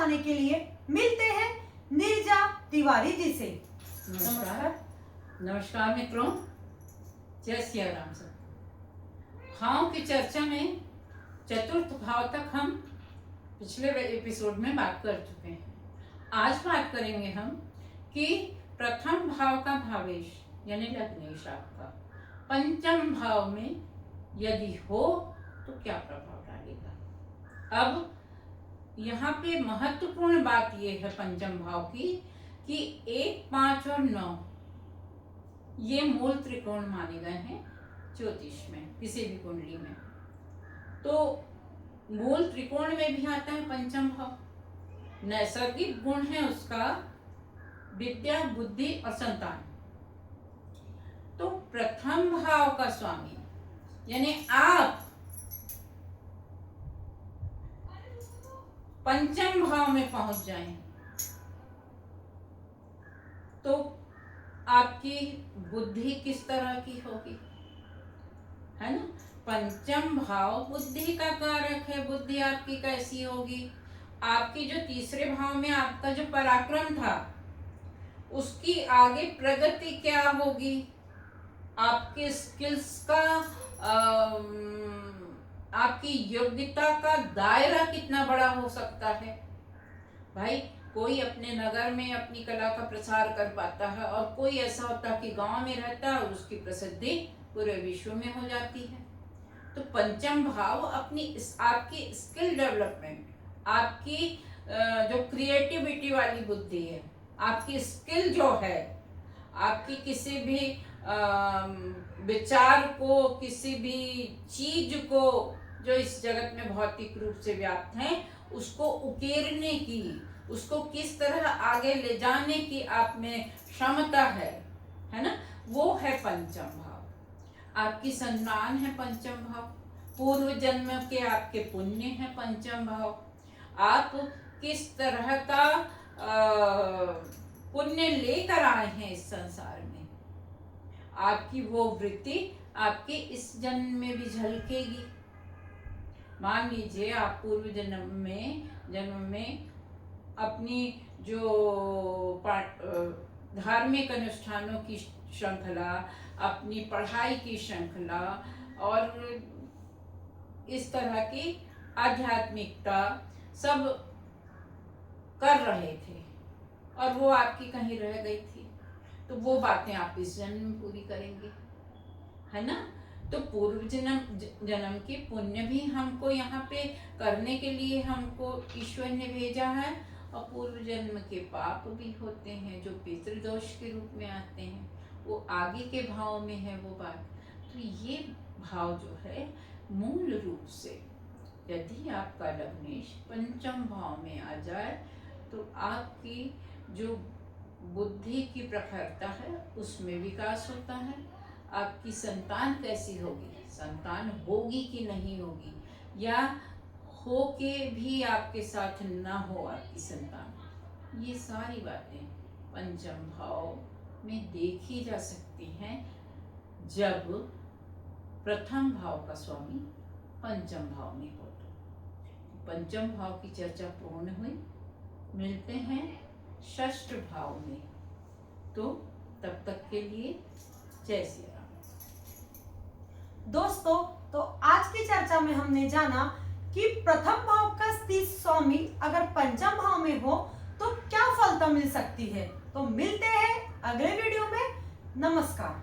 बताने के लिए मिलते हैं नीरजा तिवारी जी से। नमस्कार। नमस्कार मित्रों, जय सिया राम। सर, भाव की चर्चा में चतुर्थ भाव तक हम पिछले एपिसोड में बात कर चुके हैं। आज बात करेंगे हम कि प्रथम भाव का भावेश यानी लग्नेश आपका पंचम भाव में यदि हो तो क्या प्रभाव डालेगा। अब यहाँ पे महत्वपूर्ण बात यह है पंचम भाव की कि 1, 5 और 9 ये मूल त्रिकोण माने गए हैं ज्योतिष में, किसी भी कुंडली में। तो मूल त्रिकोण में भी आता है पंचम भाव। नैसर्गिक गुण है उसका विद्या, बुद्धि और संतान। तो प्रथम भाव का स्वामी यानी आप पंचम भाव में पहुंच जाएं तो आपकी बुद्धि किस तरह की होगी, है ना। पंचम भाव बुद्धि का कारक है। बुद्धि आपकी कैसी होगी, आपकी जो तीसरे भाव में आपका जो पराक्रम था उसकी आगे प्रगति क्या होगी, आपके स्किल्स का आपकी योग्यता का दायरा कितना बड़ा हो सकता है। भाई, कोई अपने नगर में अपनी कला का प्रसार कर पाता है और कोई ऐसा होता है कि गांव में रहता है, उसकी प्रसिद्धि पूरे विश्व में हो जाती है। तो पंचम भाव अपनी आपकी स्किल डेवलपमेंट, आपकी जो क्रिएटिविटी वाली बुद्धि है, आपकी स्किल जो है, आपकी किसी भी विचार को, किसी भी चीज को जो इस जगत में भौतिक रूप से व्याप्त है उसको उकेरने की, उसको किस तरह आगे ले जाने की आप में क्षमता है ना, वो है पंचम भाव। आपकी संतान है पंचम भाव, पूर्व जन्म के आपके पुण्य है पंचम भाव। आप किस तरह का पुण्य लेकर आए हैं इस संसार में, आपकी वो वृत्ति आपके इस जन्म में भी झलकेगी। मान लीजिए आप पूर्व जन्म में अपनी जो धार्मिक अनुष्ठानों की श्रृंखला, अपनी पढ़ाई की श्रृंखला और इस तरह की आध्यात्मिकता सब कर रहे थे और वो आपकी कहीं रह गई थी, तो वो बातें आप इस जन्म में पूरी करेंगे, है ना। तो पूर्व जन्म के पुण्य भी हमको यहाँ पे करने के लिए हमको ईश्वर ने भेजा है, और पूर्व जन्म के पाप भी होते हैं जो पितृदोष के रूप में आते हैं, वो आगे के भाव में है वो बात। तो ये भाव जो है मूल रूप से यदि आपका लग्नेश पंचम भाव में आ जाए तो आपकी जो बुद्धि की प्रखरता है उसमें विकास होता है। आपकी संतान कैसी होगी, संतान होगी कि नहीं होगी, या हो के भी आपके साथ ना हो आपकी संतान, ये सारी बातें पंचम भाव में देखी जा सकती हैं जब प्रथम भाव का स्वामी पंचम भाव में हो। तो पंचम भाव की चर्चा पूर्ण हुई। मिलते हैं षष्ठ भाव में, तो तब तक के लिए जय श्री राम। दोस्तों, तो आज की चर्चा में हमने जाना कि प्रथम भाव का स्थित स्वामी अगर पंचम भाव में हो तो क्या फलता मिल सकती है। तो मिलते हैं अगले वीडियो में। नमस्कार।